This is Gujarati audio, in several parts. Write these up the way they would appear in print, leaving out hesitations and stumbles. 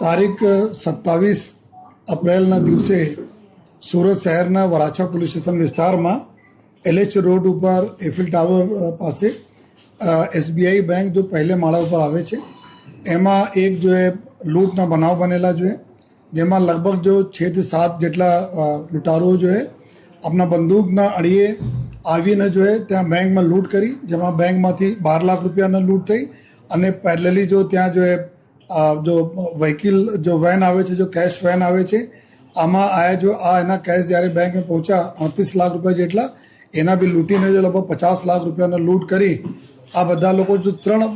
તારીખ 27 એપ્રિલના દિવસે સુરત શહેરના વરાછા પોલીસ સ્ટેશન વિસ્તારમાં LH રોડ ઉપર એફિલ ટાવર પાસે SBI બેંક જો પહેલે માળા ઉપર આવે છે એમાં એક જો એ લૂંટના બનાવ બનેલા જોઈએ, જેમાં લગભગ જો 6 થી 7 જેટલા લૂંટારુઓ જો એ આપણા બંદૂકના અડીએ આવીને જો એ ત્યાં બેંકમાં લૂંટ કરી, જેમાં બેંકમાંથી 12 લાખ રૂપિયાના લૂંટ થઈ અને પેરેલલી જો ત્યાં જો એ जो व्हीकल जो वैन आवे છે, जो कैश वैन आवे છે, આમાં આયા જો એના કેશ જ્યારે બેંક में પહોંચ્યા 38 લાખ રૂપિયા જેટલા એના બી લૂંટીને જો લગભગ 50 લાખ રૂપિયાનો લૂંટ કરી આ બધા લોકો જો 3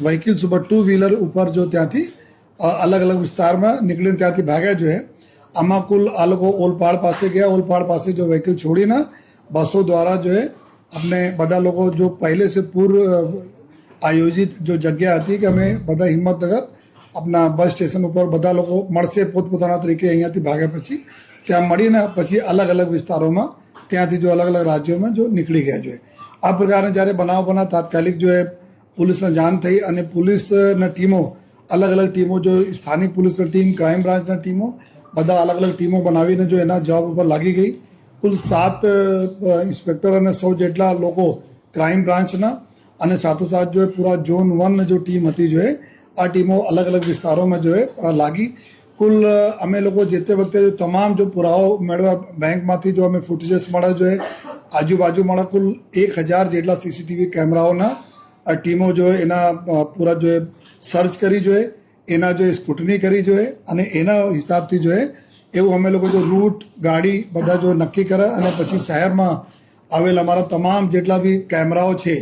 વ્હીકલ્સ ઉપર 2 વ્હીલર ઉપર જો ત્યાંથી અલગ અલગ વિસ્તારમાં નીકળીને ત્યાંથી ભાગ્યા જો આમાં કુલ આ લોકો ઓલપાડ પાસે ગયા, ઓલપાડ પાસે જો વ્હીકલ છોડીને બસો દ્વારા જો આપણે બધા લોકો જો પહેલે સે પૂર્વ આયોજિત જો જગ્યા હતી કે અમે બધા હિંમતનગર આપણા બસ સ્ટેશન ઉપર બધા લોકો મળશે પોતપોતાના તરીકે અહીંયાથી ભાગ્યા પછી ત્યાં મળીને પછી અલગ અલગ વિસ્તારોમાં ત્યાંથી જો અલગ અલગ રાજ્યોમાં જો નીકળી ગયા જોઈએ. આ પ્રકારે જ્યારે બનાવ બના તાત્કાલિક જો એ પોલીસને જાણ થઈ અને પોલીસના ટીમો અલગ અલગ ટીમો જો સ્થાનિક પોલીસની ટીમ, ક્રાઇમ બ્રાન્ચના ટીમો બધા અલગ અલગ ટીમો બનાવીને જો એના જવાબ ઉપર લાગી ગઈ. કુલ 7 ઇન્સ્પેક્ટર અને 100 જેટલા લોકો ક્રાઇમ બ્રાન્ચના અને સાથોસાથ જો પૂરા ઝોન 1 जो टीम હતી જો આ ટીમો અલગ અલગ વિસ્તારોમાં જો લાગી. કુલ અમે લોકો જે તે વખતે જો તમામ જો પુરાવો મેળવ્યા બેંકમાંથી જો અમે ફૂટેજીસ મળ્યા જો આજુબાજુ મળ્યા કુલ 1000 જેટલા CCTV કેમેરાઓના ટીમો જો એના પૂરા જો સર્ચ કરી જો એના જો સ્ક્રુટની કરી જો અને એના હિસાબથી જો એવું અમે લોકો જો રૂટ ગાડી બધા જો નક્કી કર્યા અને પછી શહેરમાં આવેલ અમારા તમામ જેટલા બી કેમેરાઓ છે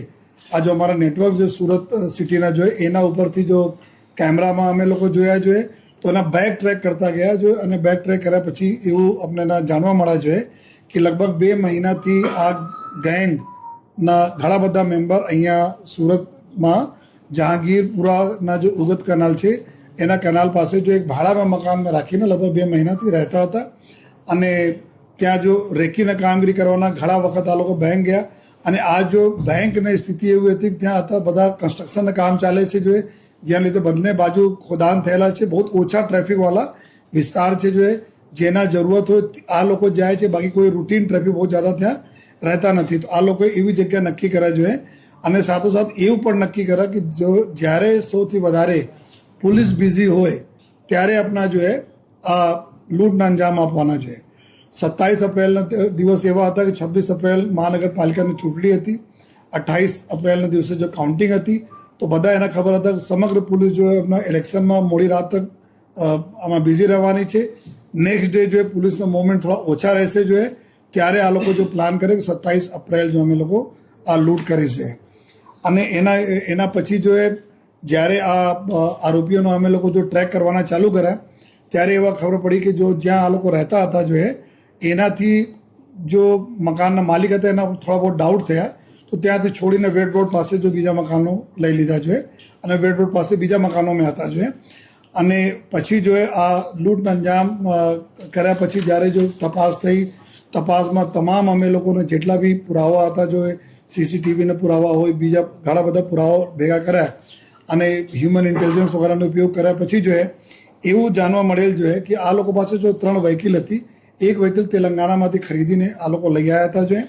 આ જો અમારા નેટવર્ક જે સુરત સિટીના જોઈએ એના ઉપરથી જો કેમેરામાં અમે લોકો જોયા જોઈએ તો એના બેક ટ્રેક કરતા ગયા જોઈએ અને બેક ટ્રેક કર્યા પછી એવું અમને જાણવા મળ્યા જોઈએ કે લગભગ 2 મહિનાથી આ ગેંગના ઘણા બધા મેમ્બર અહીંયા સુરતમાં જહાંગીરપુરાના જો ઉગત કેનાલ છે એના કેનાલ પાસે જો એક ભાડામાં મકાનમાં રાખીને લગભગ 2 મહિનાથી રહેતા હતા અને ત્યાં જો રેકીના કામગીરી કરવાના ઘણા વખત આ લોકો બેંક ગયા અને આ જો બેંકની સ્થિતિ એવી હતી કે ત્યાં હતા બધા કન્સ્ટ્રક્શનના કામ ચાલે છે જો જેના લીધે બંને બાજુ ખોદાણ થયેલા છે, બહુ ઓછા ટ્રાફિકવાળા વિસ્તાર છે જો જેના જરૂરત હોય આ લોકો જાય છે, બાકી કોઈ રૂટીન ટ્રાફિક બહુ જ્યાદા ત્યાં રહેતા નથી. તો આ લોકોએ એવી જગ્યા નક્કી કર્યા જોઈએ અને સાથોસાથ એવું પણ નક્કી કર્યા કે જો જ્યારે સૌથી વધારે પોલીસ બિઝી હોય ત્યારે આપણા જો આ લૂંટના અંજામ આપવાના જોઈએ. 27 એપ્રિલના દિવસ એવા હતા કે 26 એપ્રિલ મહાનગરપાલિકાની ચૂંટણી હતી, 28 એપ્રિલના દિવસે જો કાઉન્ટિંગ હતી તો બધા એને ખબર હતા કે સમગ્ર પોલીસ જો આપણા ઇલેક્શનમાં મોડી રાત તક આમાં બિઝી રહેવાની છે. નેક્સ્ટ ડે જો પોલીસના મૂવમેન્ટ થોડા ઓછા રહેશે જો ત્યારે આ લોકો જો પ્લાન કરે કે 27 એપ્રિલ જો અમે લોકો આ લૂંટ કરી છે અને એના પછી જો જ્યારે આ આરોપીઓનો અમે લોકો જો ટ્રેક કરવાના ચાલુ કર્યા ત્યારે એવા ખબર પડી કે જો જ્યાં આ લોકો રહેતા હતા જો એનાથી જો મકાનના માલિક હતા એના થોડા બહુ ડાઉટ થયા તો ત્યાંથી છોડીને વેડ રોડ પાસે જો બીજા મકાનો લઈ લીધા જોઈએ અને વેડ રોડ પાસે બીજા મકાનોમાં હતા જોઈએ અને પછી જો આ લૂંટનો અંજામ કર્યા પછી જ્યારે જો તપાસ થઈ, તપાસમાં તમામ અમે લોકોને જેટલા બી પુરાવા હતા જો CCTVના પુરાવા હોય, બીજા ઘણા બધા પુરાવા ભેગા કર્યા અને હ્યુમન ઇન્ટેલિજન્સ વગેરેનો ઉપયોગ કર્યા પછી જો એવું જાણવા મળેલ જોઈએ કે આ લોકો પાસે જો 3 વ્હીકલ હતી, એક વ્હીકલ તેલંગાણામાંથી ખરીદીને આ લોકો લઈ આવ્યા હતા જોઈએ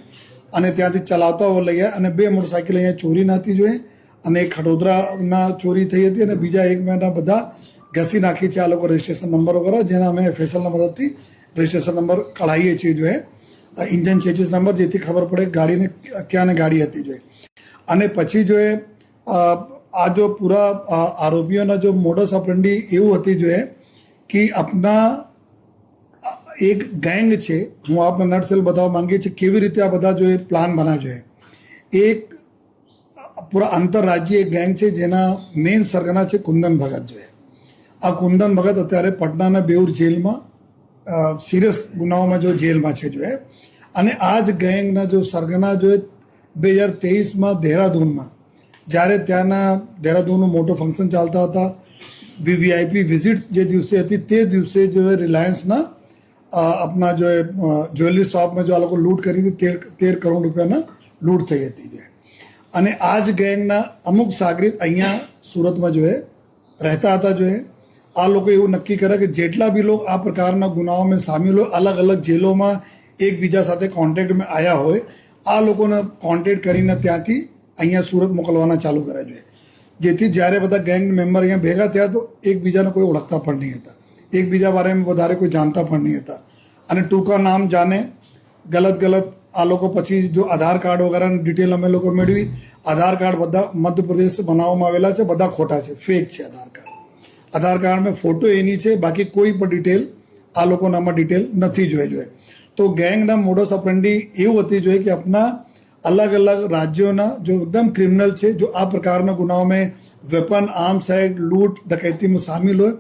અને ત્યાંથી ચલાવતા લઈ આવ્યા અને 2 મોટરસાઇકલ અહીંયા ચોરીના હતી જોઈએ અને એક ખડોદરાના ચોરી થઈ હતી અને બીજા 1 મહિના બધા ઘસી નાખી છે આ લોકો રજિસ્ટ્રેશન નંબર વગેરે જેના અમે FSLના મદદથી રજિસ્ટ્રેશન નંબર કઢાવીએ છીએ જોઈએ, ઇન્જન ચેચિસ નંબર, જેથી ખબર પડે ગાડીને ક્યાંને ગાડી હતી જોઈએ. અને પછી જો આ જો પૂરા આરોપીઓના જો મોડસ ઓપરેન્ડી એવું હતી જોઈએ કે આપના એક ગેંગ છે, હું આપને નટસેલ બતાવવા માંગીએ છીએ કેવી રીતે આ બધા જો પ્લાન બનાવ્યો જોઈએ. એક પૂરા આંતરરાજ્ય એક ગેંગ છે જેના મેઇન સરગના છે કુંદન ભગત જો આ કુંદન ભગત અત્યારે પટનાના બેઉર જેલમાં સિરિયસ ગુનાઓમાં જો જેલમાં છે જો અને આ જ ગેંગના જો સરગના જો 2023માં દેહરાદૂનમાં જ્યારે ત્યાંના દેહરાદૂનનું મોટો ફંક્શન ચાલતા હતા, VIP વિઝિટ જે દિવસે હતી તે દિવસે જો રિલાયન્સના अपना जो है ज्वेलरी शॉप में जो आ लोग लूट करी थी 13 करोड़ रुपयाना लूट થઈ હતી. અને આ જ ગેંગના અમુક સાગરીત અહીંયા સુરતમાં જો રહેતા હતા જો આ લોકો એવું નક્કી કરે કે જેટલા બી લોકો આ પ્રકારના ગુનાઓમાં સામેલ હોય અલગ અલગ જેલોમાં એકબીજા સાથે કોન્ટેક્ટમાં આવ્યા હોય આ લોકોને કોન્ટેક્ટ કરીને ત્યાંથી અહીંયા સુરત મોકલવાના ચાલુ કરે છે જેથી જ્યારે બધા ગેંગ મેમ્બર અહીંયા ભેગા થયા તો એકબીજાને કોઈ ઓળખતા પણ નહીં હતા એકબીજા બારેમાં વધારે કોઈ જાણતા પણ નહીં હતા અને ટૂંકા નામ જાણે ગલત આ લોકો પછી જો આધાર કાર્ડ વગેરેની ડિટેલ અમે લોકો મેળવી આધાર કાર્ડ બધા મધ્યપ્રદેશ બનાવવામાં આવેલા છે બધા ખોટા છે ફેક છે આધાર કાર્ડમાં ફોટો એની છે બાકી કોઈ પણ ડિટેલ આ લોકોનામાં ડિટેલ નથી જોઈએ તો ગેંગના મોડસ ઓપરેન્ડી એવું હતી જોઈએ કે આપણા અલગ અલગ રાજ્યોના જો એકદમ ક્રિમિનલ છે જો આ પ્રકારના ગુનાઓમાં વેપન આર્મ્સ એક્ટ લૂંટ ડકૈતીમાં સામેલ હોય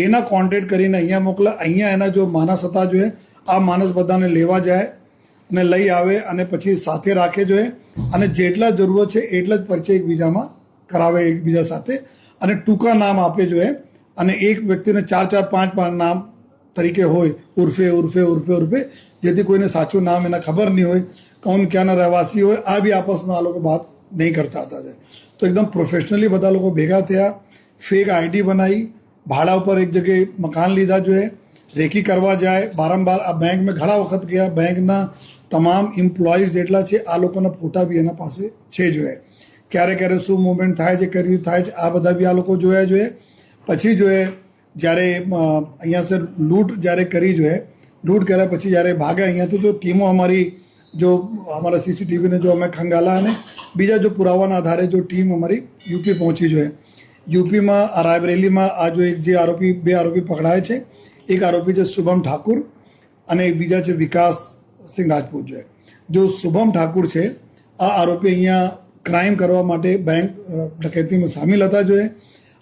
એના કોન્ટેક્ટ કરીને અહીંયા મોકલે અહીંયા એના જો માણસ હતા જોઈએ આ માણસ બધાને લેવા જાય અને લઈ આવે અને પછી સાથે રાખે જોઈએ અને જેટલા જરૂરત છે એટલા જ પરિચય એકબીજામાં કરાવે એકબીજા સાથે અને ટૂંકા નામ આપે જોઈએ અને એક વ્યક્તિને 4 5 નામ તરીકે હોય ઉર્ફે જેથી કોઈને સાચું નામ એના ખબર નહીં હોય કોણ ક્યાંના રહેવાસી હોય આ બી આપસમાં આ લોકો વાત નહીં કરતા હતા તો એકદમ પ્રોફેશનલી બધા લોકો ભેગા થયા ફેક આઈડી બનાવી ભાડા ઉપર એક જગ્યાએ મકાન લીધા જોઈએ રેકી કરવા જાય વારંવાર આ બેંકમાં ઘણા વખત ગયા બેંકના તમામ એમ્પ્લોઈઝ જેટલા છે આ લોકોના ફોટા બી એના પાસે છે જોઈએ ક્યારે શું મુવમેન્ટ થાય છે કઈ રીતે થાય છે આ બધા બી આ લોકો જોયા જોઈએ પછી જોઈએ જ્યારે અહીંયા સર લૂંટ જ્યારે કરી જોઈએ લૂંટ કર્યા પછી જ્યારે ભાગે અહીંયાથી જો ટીમો અમારી જો અમારા સીસીટીવીને જો અમે ખંગાલા અને બીજા જો પુરાવાના આધારે જો ટીમ અમારી યુપી પહોંચી જોઈએ યુપીમાં આ રાયબરેલીમાં આ જો એક જે બે આરોપી પકડાય છે એક આરોપી છે શુભમ ઠાકુર અને એક બીજા છે વિકાસ સિંહ રાજપૂત જો શુભમ ઠાકુર છે આ આરોપી અહીંયા ક્રાઇમ કરવા માટે બેંક ડકૈતીમાં સામેલ હતા જોઈએ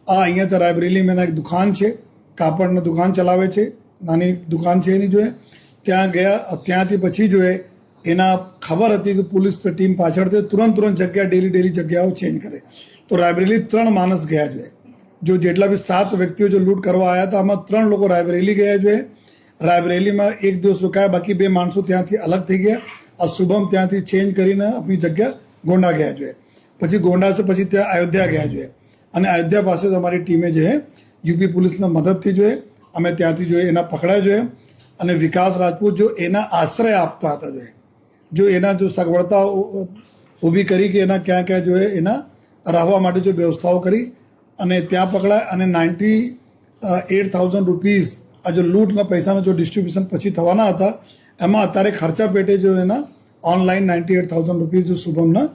આ અહીંયા તો રાયબરેલીમાં એક દુકાન છે કાપડની દુકાન ચલાવે છે નાની દુકાન છે એની જોઈએ ત્યાં ગયા ત્યાંથી પછી જોઈએ એના ખબર હતી કે પોલીસ ટીમ પાછળ છે તુરંત જગ્યા ડેલી જગ્યાઓ ચેન્જ કરે તો રાયબરેલી 3 માણસ ગયા જોઈએ જો જેટલા બી 7 વ્યક્તિઓ જો લૂંટ કરવા આવ્યા હતા આમાં 3 લોકો રાયબરેલી ગયા જોઈએ રાયબરેલીમાં એક દિવસ રોકાયા બાકી 2 માણસો ત્યાંથી અલગ થઈ ગયા આ શુભમ ત્યાંથી ચેન્જ કરીને આપણી જગ્યા ગોંડા ગયા જોઈએ પછી ગોંડા છે પછી ત્યાં અયોધ્યા ગયા જોઈએ અને અયોધ્યા પાસે જ અમારી ટીમે જે યુપી પોલીસના મદદથી જોઈએ અમે ત્યાંથી જોઈએ એના પકડાયા જોઈએ અને વિકાસ રાજપૂત જો એના આશ્રય આપતા હતા જોઈએ જો એના જો સગવડતા ઊભી કરી કે એના ક્યાં જોઈએ એના રહેવા માટે જો વ્યવસ્થાઓ કરી અને ત્યાં પકડાય અને 98,000 રૂપીઝ આ જો લૂંટના પૈસાના જો ડિસ્ટ્રીબ્યુશન પછી થવાના હતા એમાં અત્યારે ખર્ચા પેટે જો એના ઓનલાઈન 98,000 રૂપીઝ જો શુભમના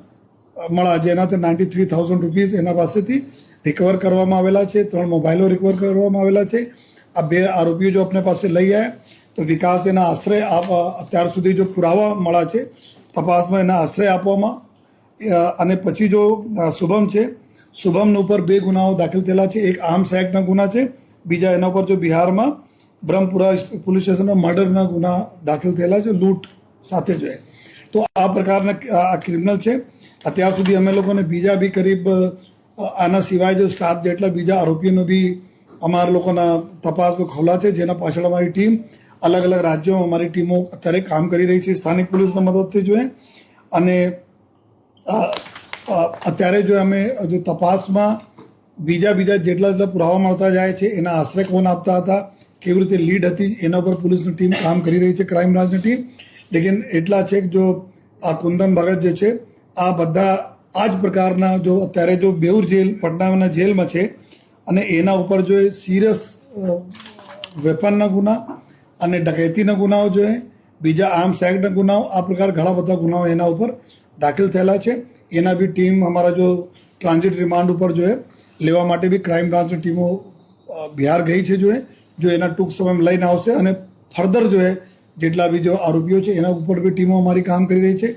મળ્યા જેનાથી 93,000 રૂપીઝ એના પાસેથી રિકવર કરવામાં આવેલા છે 3 મોબાઈલો રિકવર કરવામાં આવેલા છે આ 2 આરોપીઓ જો આપણે પાસે લઈ આવ્યા તો વિકાસ એના આશ્રય અત્યાર સુધી જો પુરાવા મળ્યા છે તપાસમાં એના આશ્રય આપવામાં અને પછી જો શુભમ છે શુભમના ઉપર 2 ગુનાઓ દાખલ થયેલા છે એક આર્મ્સ એક્ટના ગુના છે બીજા એના ઉપર જો બિહારમાં બ્રહ્મપુરા પોલીસ સ્ટેશનમાં મર્ડરના ગુના દાખલ થયેલા છે લૂંટ સાથે જોઈએ તો આ પ્રકારના આ ક્રિમિનલ છે અત્યાર સુધી અમે લોકોને બીજા બી કરીબ આના સિવાય જો 7 જેટલા બીજા આરોપીઓનો બી અમારા લોકોના તપાસમાં ખોલા છે જેના પાછળ અમારી ટીમ અલગ અલગ રાજ્યોમાં અમારી ટીમો અત્યારે કામ કરી રહી છે સ્થાનિક પોલીસના મદદથી જોઈએ અને અત્યારે જો અમે જો તપાસમાં બીજા જેટલા પુરાવા મળતા જાય છે એના આશ્રય કોણ આપતા હતા કેવી રીતે લીડ હતી એના ઉપર પોલીસની ટીમ કામ કરી રહી છે ક્રાઇમ બ્રાન્ચની ટીમ લેકિન એટલા છે કે જો આ કુંદન ભગત જે છે આ બધા આ જ પ્રકારના જો અત્યારે જો બેઉર જેલ પટનાના જેલમાં છે અને એના ઉપર જો સિરિયસ વેપનના ગુના અને ડકૈતીના ગુનાઓ જોઈએ બીજા આર્મ્સ એક્ટના ગુનાઓ આ પ્રકાર ઘણા બધા ગુનાઓ એના ઉપર દાખલ થયેલા છે એના બી ટીમ અમારા જો ટ્રાન્ઝિટ રિમાન્ડ ઉપર જોઈએ લેવા માટે બી ક્રાઇમ બ્રાન્ચની ટીમો બિહાર ગઈ છે જો એના ટૂંક સમયમાં લઈને આવશે અને ફર્ધર જોઈએ જેટલા બી જો આરોપીઓ છે એના ઉપર બી ટીમો અમારી કામ કરી રહી છે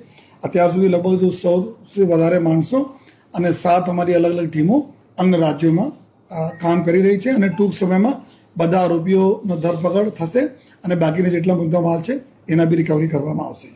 અત્યાર સુધી લગભગ 100થી વધારે માણસો અને 7 અમારી અલગ અલગ ટીમો અન્ય રાજ્યોમાં કામ કરી રહી છે અને ટૂંક સમયમાં બધા આરોપીઓનો ધરપકડ થશે અને બાકીના જેટલા મુદ્દા માલ છે એના બી રિકવરી કરવામાં આવશે